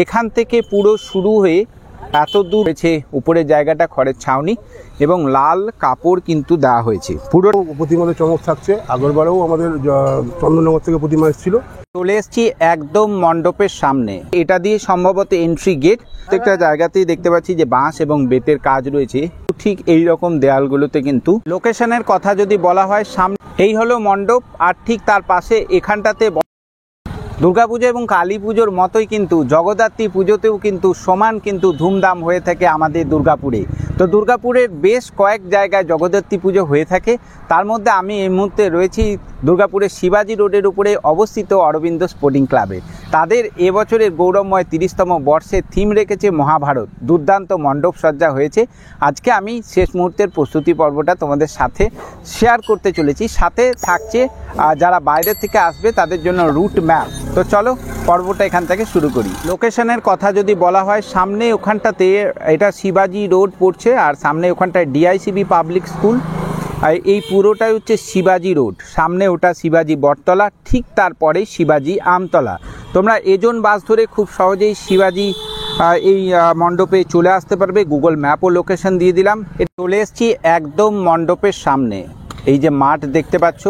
এখান থেকে পুরো শুরু হয়ে এত দূর হয়েছে। উপরের জায়গাটা খড়ের ছাউনি এবং লাল কাপড় কিন্তু দেওয়া হয়েছে। পুরো প্রতিমাতে চমক থাকছে। আগরবারেও আমাদের চন্দননগর থেকে প্রতিমা এসেছিল। চলে এসেছি একদম মণ্ডপের সামনে। এটা দিয়ে সম্ভবত এন্ট্রি গেট। প্রত্যেকটা জায়গাতেই দেখতে পাচ্ছি যে বাঁশ এবং বেতের কাজ রয়েছে। ঠিক এই রকম দেয়ালগুলোতে কিন্তু লোকেশনের কথা যদি বলা হয়, সামনে এই হলো মণ্ডপ, আর ঠিক তার পাশে এখানটাতে দুর্গাপুজো এবং কালী পুজোর মতোই কিন্তু জগদ্ধাত্রী পুজোতেও কিন্তু সমান কিন্তু ধুমধাম হয়ে থাকে আমাদের দুর্গাপুরে। তো দুর্গাপুরের বেশ কয়েক জায়গায় জগদ্ধাত্রী পুজো হয়ে থাকে। তার মধ্যে আমি এই মুহূর্তে রয়েছি দুর্গাপুরের শিবাজি রোডের উপরে অবস্থিত অরবিন্দ স্পোর্টিং ক্লাবে। তাদের এবছরের গৌরবময় 30তম বর্ষের থিম রেখেছে মহাভারত। দুর্দান্ত মণ্ডপ সজ্জা হয়েছে। আজকে আমি শেষ মুহূর্তের প্রস্তুতি পর্বটা তোমাদের সাথে শেয়ার করতে চলেছি। সাথে থাকছে যারা বাইরে থেকে আসবে তাদের জন্য রুট ম্যাপ। তো চলো পর্বটা এখান থেকে শুরু করি। লোকেশনের কথা যদি বলা হয়, সামনে ওখানটাতে এটা শিবাজি রোড পড়ছে, আর সামনে ওখানটায় ডিআইসিবি পাবলিক স্কুল। আর এই পুরোটাই হচ্ছে শিবাজি রোড। সামনে ওটা শিবাজি বটতলা, ঠিক তারপরে শিবাজি আমতলা। তোমরা এজন বাস ধরে খুব সহজেই শিবাজি এই মণ্ডপে চলে আসতে পারবে। গুগল ম্যাপও লোকেশন দিয়ে দিলাম। চলে এসেছি একদম মণ্ডপের সামনে। এই যে মাঠ দেখতে পাচ্ছ,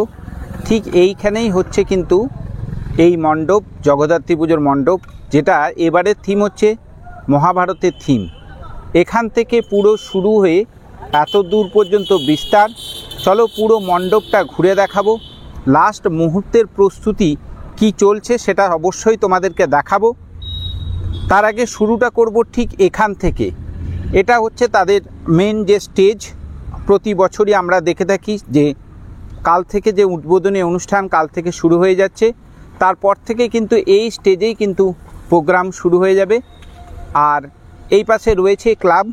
ঠিক এইখানেই হচ্ছে কিন্তু এই মণ্ডপ, জগদ্ধাত্রী পুজোর মণ্ডপ, যেটা এবারের থিম হচ্ছে মহাভারতের থিম। এখান থেকে পুরো শুরু হয়ে এত দূর পর্যন্ত বিস্তার। চলো পুরো মণ্ডপটা ঘুরে দেখাবো। লাস্ট মুহূর্তের প্রস্তুতি কি চলছে সেটা অবশ্যই তোমাদেরকে দেখাবো। তার আগে শুরুটা করব ঠিক এখান থেকে। এটা হচ্ছে তাদের মেন যে স্টেজ। প্রতি বছরই আমরা দেখে থাকি যে কাল থেকে যে উদ্বোধনী অনুষ্ঠান কাল থেকে শুরু হয়ে যাচ্ছে। তারপর থেকে কিন্তু এই স্টেজেই কিন্তু প্রোগ্রাম শুরু হয়ে যাবে। আর এই পাশে রয়েছে club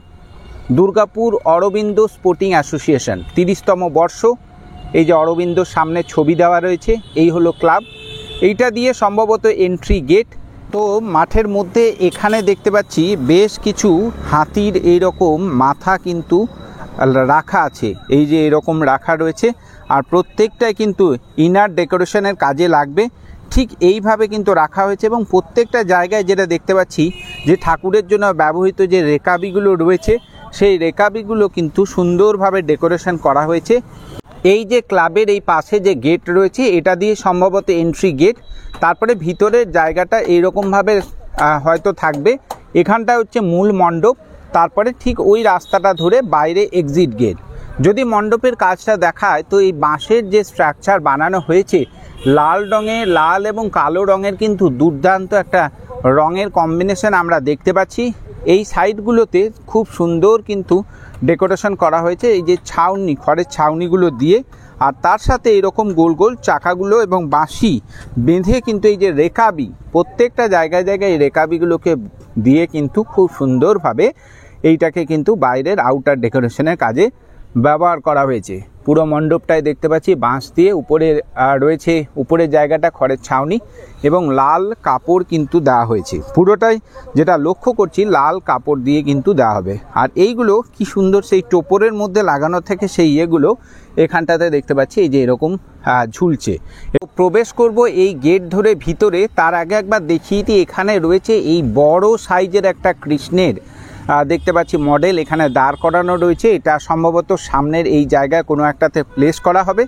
Durgapur Aurobindo sporting association, 30তম বর্ষ। এই যে অরবিন্দর সামনে ছবি দেওয়া রয়েছে, এই হলো ক্লাব। এইটা দিয়ে সম্ভবত এন্ট্রি গেট। তো মাঠের মধ্যে এখানে দেখতে পাচ্ছি বেশ কিছু হাতির এইরকম মাথা কিন্তু রাখা আছে। এই যে এরকম রাখা রয়েছে, আর প্রত্যেকটাই কিন্তু ইনার ডেকোরেশনের কাজে লাগবে। ঠিক এইভাবে কিন্তু রাখা হয়েছে এবং প্রত্যেকটা জায়গায় যেটা দেখতে পাচ্ছি যে ঠাকুরের জন্য ব্যবহৃত যে রেকাবিগুলো রয়েছে, সেই রেকাবিগুলো কিন্তু সুন্দরভাবে ডেকোরেশন করা হয়েছে। এই যে ক্লাবের এই পাশে যে গেট রয়েছে, এটা দিয়ে সম্ভবত এন্ট্রি গেট। তারপরে ভিতরের জায়গাটা এইরকমভাবে হয়তো থাকবে। এখানটা হচ্ছে মূল মণ্ডপ। তারপরে ঠিক ওই রাস্তাটা ধরে বাইরে এক্সিট গেট। যদি মণ্ডপের কাজটা দেখায়, তো এই বাঁশের যে স্ট্রাকচার বানানো হয়েছে, লাল রঙের, লাল এবং কালো রঙের কিন্তু দুর্দান্ত একটা রঙের কম্বিনেশন আমরা দেখতে পাচ্ছি। এই সাইডগুলোতে খুব সুন্দর কিন্তু ডেকোরেশন করা হয়েছে এই যে ছাউনি, খড়ের ছাউনিগুলো দিয়ে। আর তার সাথে এরকম গোল গোল চাকাগুলো এবং বাঁশি বেঁধে কিন্তু এই যে রেকাবি, প্রত্যেকটা জায়গায় জায়গায় এই রেকাবিগুলোকে দিয়ে কিন্তু খুব সুন্দরভাবে এইটাকে কিন্তু বাইরের আউটার ডেকোরেশনের কাজে ব্যবহার করা হয়েছে। পুরো মণ্ডপটায় দেখতে পাচ্ছি বাঁশ দিয়ে উপরে রয়েছে, উপরের জায়গাটা খড়ের ছাউনি এবং লাল কাপড় কিন্তু দেওয়া হয়েছে। পুরোটাই যেটা লক্ষ্য করছি লাল কাপড় দিয়ে কিন্তু দেওয়া হবে। আর এইগুলো কি সুন্দর সেই টোপরের মধ্যে লাগানো থেকে সেই ইয়েগুলো এখানটাতে দেখতে পাচ্ছি এই যে এরকম ঝুলছে। প্রবেশ করব এই গেট ধরে ভিতরে। তার আগে একবার দেখিয়ে দিই, এখানে রয়েছে এই বড় সাইজের একটা কৃষ্ণের দেখতে পাচ্ছি মডেল এখানে দাঁড় করানো রয়েছে। এটা সম্ভবত সামনের এই জায়গায় কোনো একটাতে প্লেস করা হবে।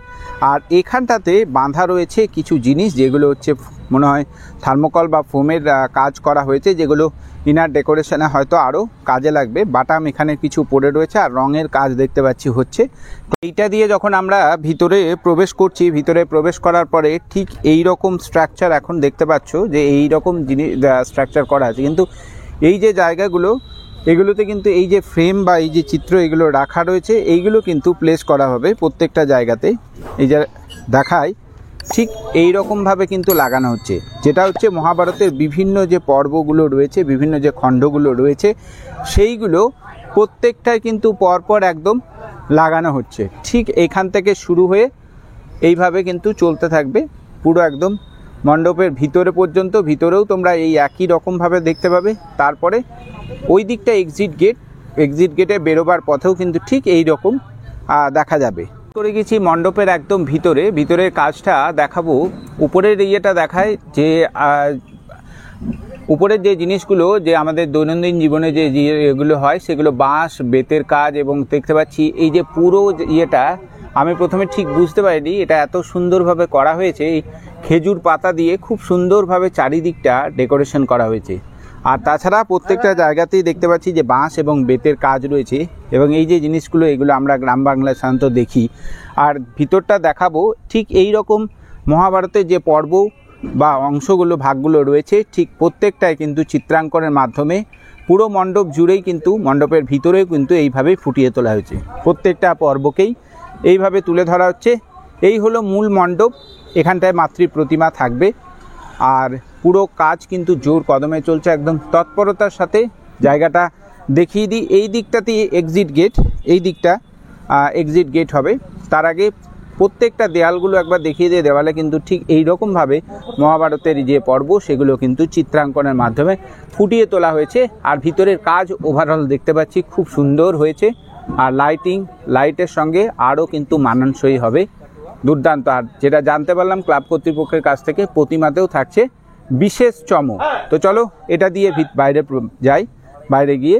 আর এখানটাতে বাঁধা রয়েছে কিছু জিনিস, যেগুলো হচ্ছে মনে হয় থার্মোকল বা ফোমের কাজ করা হয়েছে, যেগুলো ইনার ডেকোরেশনে হয়তো আরও কাজে লাগবে। বাটাম এখানে কিছু পড়ে রয়েছে, আর রঙের কাজ দেখতে পাচ্ছি হচ্ছে। এইটা দিয়ে যখন আমরা ভিতরে প্রবেশ করছি, ভিতরে প্রবেশ করার পরে ঠিক এই রকম স্ট্রাকচার এখন দেখতে পাচ্ছ যে এই রকম জিনিস স্ট্রাকচার করা আছে। কিন্তু এই যে জায়গাগুলো, এগুলোতে কিন্তু এই যে ফ্রেম বা এই যে চিত্র এগুলো রাখা রয়েছে, এইগুলো কিন্তু প্লেস করা হবে প্রত্যেকটা জায়গাতে। এই যে দেখায় ঠিক এই রকমভাবে কিন্তু লাগানো হচ্ছে, যেটা হচ্ছে মহাভারতের বিভিন্ন যে পর্বগুলো রয়েছে, বিভিন্ন যে খণ্ডগুলো রয়েছে, সেইগুলো প্রত্যেকটাই কিন্তু পরপর একদম লাগানো হচ্ছে। ঠিক এখান থেকে শুরু হয়ে এইভাবে কিন্তু চলতে থাকবে পুরো একদম মণ্ডপের ভিতরে পর্যন্ত। ভিতরেও তোমরা এই একই রকমভাবে দেখতে পাবে। তারপরে ওই দিকটা এক্সিট গেট, এক্সিট গেটে বেরোবার পথেও কিন্তু ঠিক এই রকম দেখা যাবে। করে গেছি মণ্ডপের একদম ভিতরে। ভিতরের কাজটা দেখাবো। উপরের ইয়েটা দেখায় যে উপরের যে জিনিসগুলো যে আমাদের দৈনন্দিন জীবনে যে এগুলো হয় সেগুলো বাঁশ বেতের কাজ, এবং দেখতে পাচ্ছি এই যে পুরো ইয়েটা আমি প্রথমে ঠিক বুঝতে পারিনি এটা এত সুন্দরভাবে করা হয়েছে। এই খেজুর পাতা দিয়ে খুব সুন্দরভাবে চারিদিকটা ডেকোরেশন করা হয়েছে। আর তাছাড়া প্রত্যেকটা জায়গাতেই দেখতে পাচ্ছি যে বাঁশ এবং বেতের কাজ রয়েছে, এবং এই যে জিনিসগুলো এগুলো আমরা গ্রাম বাংলায় সাধারণত দেখি। আর ভিতরটা দেখাবো ঠিক এই রকম মহাভারতের যে পর্ব বা অংশগুলো ভাগগুলো রয়েছে ঠিক প্রত্যেকটাই কিন্তু চিত্রাঙ্কনের মাধ্যমে পুরো মণ্ডপ জুড়েই কিন্তু মণ্ডপের ভিতরেও কিন্তু এইভাবেই ফুটিয়ে তোলা হয়েছে। প্রত্যেকটা পর্বকেই এইভাবে তুলে ধরা হচ্ছে। এই হলো মূল মণ্ডপ, এখানটায় মাতৃ প্রতিমা থাকবে। আর পুরো কাজ কিন্তু জোর কদমে চলছে, একদম তৎপরতার সাথে। জায়গাটা দেখিয়ে দিই, এই দিকটাতেই এক্সিট গেট, এই দিকটা এক্সিট গেট হবে। তার আগে প্রত্যেকটা দেয়ালগুলো একবার দেখিয়ে দিয়ে, দেওয়ালে কিন্তু ঠিক এই রকমভাবে মহাভারতের যে পর্ব সেগুলো কিন্তু চিত্রাঙ্কনের মাধ্যমে ফুটিয়ে তোলা হয়েছে। আর ভিতরের কাজ ওভারঅল দেখতে পাচ্ছি খুব সুন্দর হয়েছে। আর লাইটের সঙ্গে আরও কিন্তু মানানসই হবে, দুর্দান্ত। আর যেটা জানতে পারলাম ক্লাব কর্তৃপক্ষের কাছ থেকে, প্রতিমাতেও থাকছে বিশেষ চমক। তো চলো এটা দিয়ে বাইরে যাই, বাইরে গিয়ে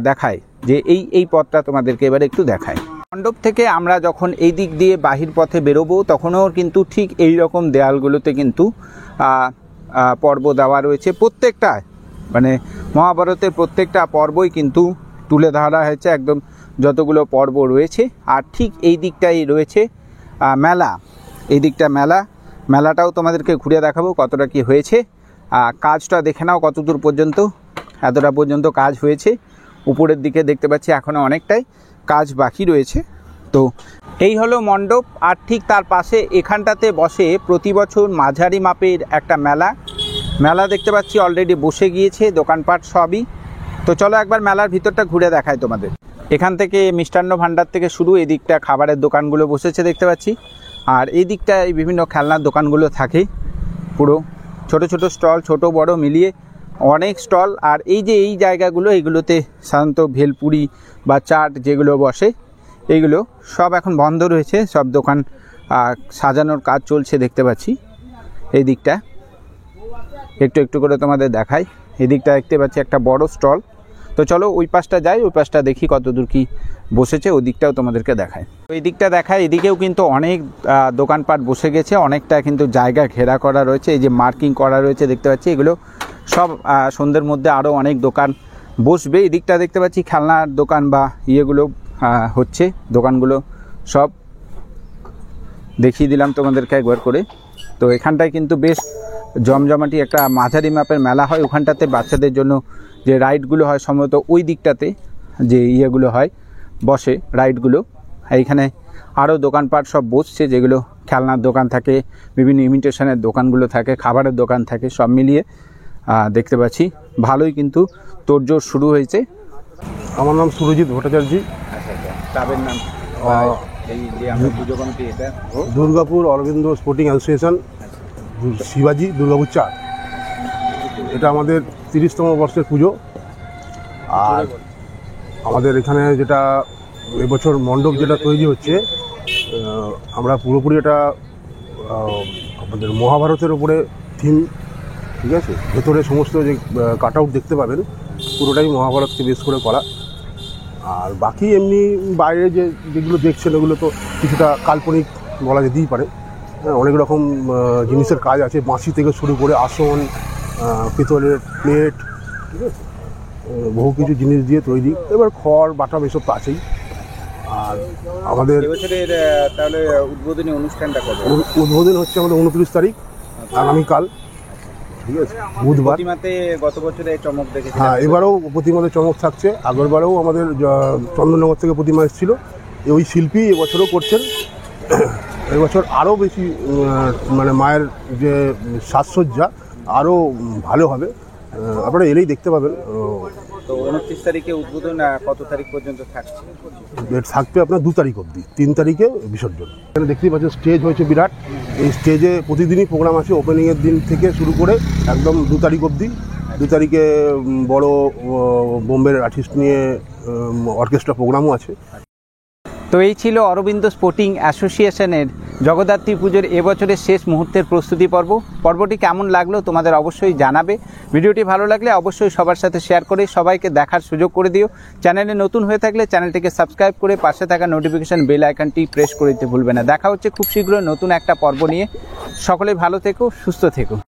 দেখাই যে এই পথটা তোমাদেরকে এবারে একটু দেখাই। মণ্ডপ থেকে আমরা যখন এই দিক দিয়ে বাহির পথে বেরোবো তখনও কিন্তু ঠিক এই রকম দেয়ালগুলোতে কিন্তু পর্ব দেওয়া রয়েছে। প্রত্যেকটা মানে মহাভারতের প্রত্যেকটা পর্বই কিন্তু তুলে ধরা হয়েছে, একদম যতগুলো পর্ব রয়েছে। আর ঠিক এই দিকটাই রয়েছে মেলা, এই দিকটা মেলাটাও তোমাদেরকে ঘুরে দেখাবো কতটা কি হয়েছে। কাজটা দেখে নাও কতদূর পর্যন্ত, এতটা পর্যন্ত কাজ হয়েছে। উপরের দিকে দেখতে পাচ্ছি এখনও অনেকটাই কাজ বাকি রয়েছে। তো এই হলো মণ্ডপ। আর ঠিক তার পাশে এখানটাতে বসে প্রতি বছর মাঝারি মাপের একটা মেলা দেখতে পাচ্ছি অলরেডি বসে গিয়েছে, দোকানপাট সবই। তো চলো একবার মেলার ভিতরটা ঘুরে দেখাই তোমাদের। এখান থেকে মিষ্টান্ন ভাণ্ডার থেকে শুরু, এই দিকটা খাবারের দোকানগুলো বসেছে দেখতে পাচ্ছি। আর এই দিকটায় বিভিন্ন খেলনার দোকানগুলো থাকে, পুরো ছোট ছোট স্টল, ছোট বড় মিলিয়ে অনেক স্টল। আর এই যে এই জায়গাগুলো, এইগুলোতে সাধারণত ভেলপুরি বা চাট যেগুলো বসে, এইগুলো সব এখন বন্ধ রয়েছে, সব দোকান সাজানোর কাজ চলছে দেখতে পাচ্ছি। এই দিকটা একটু একটু করে তোমাদের দেখাই। এই দিকটা দেখতে পাচ্ছি একটা বড় স্টল। তো চলো ওই পাশটা যাই, ওই পাশটা দেখি কতদূর কি বসেছে, ওই দিকটাও তোমাদেরকে দেখায়। ওই দিকটা দেখায়, এদিকেও কিন্তু অনেক দোকানপাট বসে গেছে, অনেকটা কিন্তু জায়গা ঘেরা করা রয়েছে, এই যে মার্কিং করা রয়েছে দেখতে পাচ্ছি। এগুলো সব সন্ধ্যের মধ্যে আরও অনেক দোকান বসবে। এই দিকটা দেখতে পাচ্ছি খেলনার দোকান বা ইয়েগুলো হচ্ছে, দোকানগুলো সব দেখিয়ে দিলাম তোমাদেরকে একবার করে। তো এখানটায় কিন্তু বেশ জমজমাটি একটা মাঝারি মাপের মেলা হয়। ওখানটাতে বাচ্চাদের জন্য যে রাইডগুলো হয় সম্ভবত ওই দিকটাতে যে ইয়েগুলো হয় বসে রাইডগুলো। এইখানে আরও দোকানপাট সব বসছে, যেগুলো খেলনার দোকান থাকে, বিভিন্ন ইমিটেশনের দোকানগুলো থাকে, খাবারের দোকান থাকে, সব মিলিয়ে দেখতে পাচ্ছি ভালোই কিন্তু তোড়জোড় শুরু হয়েছে। আমার নাম সুরজিৎ ভট্টাচার্য। ক্লাবের নাম এই যে আমরা পুজো কমিটি, এটা দুর্গাপুর অরবিন্দ স্পোর্টিং অ্যাসোসিয়েশন, শিবাজি, দুর্গাপুর 4। এটা আমাদের 30তম বর্ষের পুজো। আর আমাদের এখানে যেটা এবছর মণ্ডপ যেটা তৈরি হচ্ছে, আমরা পুরোপুরি এটা আমাদের মহাভারতের উপরে থিম, ঠিক আছে। ভেতরে সমস্ত যে কাট আউট দেখতে পাবেন পুরোটাই মহাভারতকে বেস করে করা। আর বাকি এমনি বাইরে যেগুলো দেখছেন ওগুলো তো কিছুটা কাল্পনিক বলা যেতেই পারে। অনেক রকম জিনিসের কাজ আছে, বাঁশি থেকে শুরু করে আসন, পিতলের প্লেট, ঠিক আছে, বহু কিছু জিনিস দিয়ে তৈরি। এবার খড় বাটাম এসব তো আছেই। আর আমাদের এবছরের তাহলে উদ্বোধনী অনুষ্ঠানটা কবে? উদ্বোধন হচ্ছে আমাদের 29 তারিখ, আগামীকাল, ঠিক আছে, বুধবার। প্রতিমাতে গত বছরে চমক দেখেছি। হ্যাঁ, এবারেও প্রতিমাতে চমক থাকছে। আগরবারেও আমাদের চন্দননগর থেকে প্রতিমা এসেছিলো, ওই শিল্পী এবছরও করছেন। এবছর আরও বেশি মানে মায়ের যে সাজসজ্জা আরও ভালো হবে, আপনারা এলেই দেখতে পাবেন। তো 29 তারিখে উদ্বোধন, কত তারিখ পর্যন্ত থাকছে? থাকবে আপনার 2 তারিখ অবধি, 3 তারিখে বিসর্জন। এখানে দেখতেই পাচ্ছেন স্টেজ হয়েছে বিরাট। এই স্টেজে প্রতিদিনই প্রোগ্রাম আছে, ওপেনিংয়ের দিন থেকে শুরু করে একদম 2 তারিখ অবধি। 2 তারিখে বড় বোম্বের আর্টিস্ট নিয়ে অর্কেস্ট্রা প্রোগ্রামও আছে। তো এই ছিল অরবিন্দ স্পোর্টিং অ্যাসোসিয়েশনের জগদ্ধাত্রী পুজোর এবছরের শেষ মুহূর্তের প্রস্তুতি পর্বটি কেমন লাগলো তোমাদের অবশ্যই জানাবে। ভিডিওটি ভালো লাগলে অবশ্যই সবার সাথে শেয়ার করে সবাইকে দেখার সুযোগ করে দিও। চ্যানেলে নতুন হয়ে থাকলে চ্যানেলটিকে সাবস্ক্রাইব করে পাশে থাকা নোটিফিকেশন বেল আইকনটি প্রেস করে দিতে ভুলবে না। দেখা হচ্ছে খুব শীঘ্রই নতুন একটা পর্ব নিয়ে। সকলে ভালো থেকো, সুস্থ থেকো।